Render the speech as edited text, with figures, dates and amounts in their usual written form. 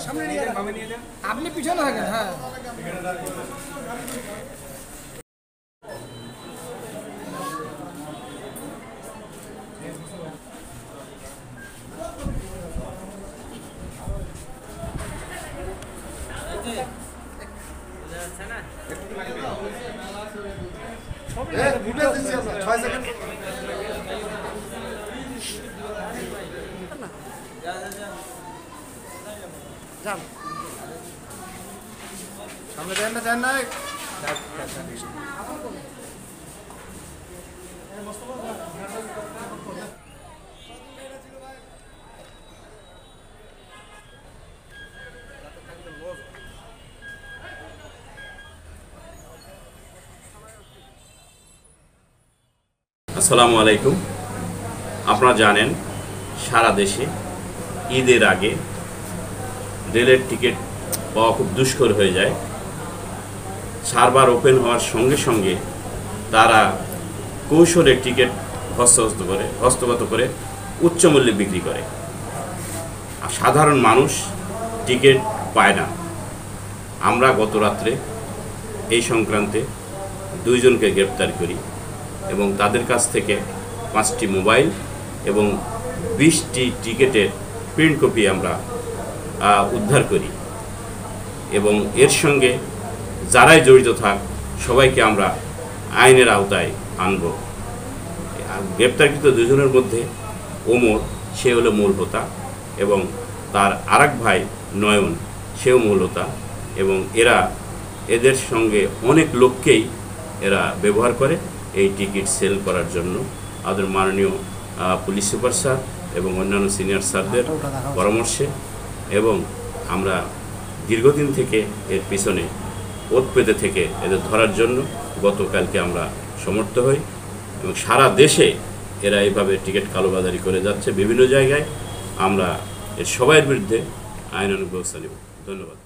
সামনে নিয়ে আপনি পিছনে থাকেন। হ্যাঁ সামনে দেন না আসসালামু আলাইকুম। আপনারা জানেন সারা দেশে ঈদের আগে রেলের টিকিট পাওয়া খুব দুষ্কর হয়ে যায়। সার্ভার ওপেন হওয়ার সঙ্গে সঙ্গে তারা কৌশলে টিকিট হস্তগত করে উচ্চ মূল্যে বিক্রি করে, আর সাধারণ মানুষ টিকিট পায় না। আমরা গত রাত্রে এই সংক্রান্তে 2 জনকে গ্রেপ্তার করি এবং তাদের কাছ থেকে 5টি মোবাইল এবং 20টি টিকিটের প্রিন্ট কপি আমরা উদ্ধার করি এবং এর সঙ্গে যারাই জড়িত থাক সবাইকে আমরা আইনের আওতায় আনব। গ্রেপ্তারকৃত 2 জনের মধ্যে ওমর, সে হলো মূল হোতা, এবং তার আরেক ভাই নয়ন, সেও মূল হোতা, এবং এদের সঙ্গে অনেক লোককেই এরা ব্যবহার করে এই টিকিট সেল করার জন্য। আমাদের মাননীয় পুলিশ সুপার স্যার এবং অন্যান্য সিনিয়র স্যারদের পরামর্শে এবং আমরা দীর্ঘদিন থেকে এর পিছনে ওত পেতে থেকে এদের ধরার জন্য গতকালকে আমরা সমর্থ হই এবং সারা দেশে এরা এইভাবে টিকিট কালোবাজারি করে যাচ্ছে বিভিন্ন জায়গায়। আমরা এর সবাইয়ের বিরুদ্ধে আইনানুগ ব্যবস্থা নেব। ধন্যবাদ।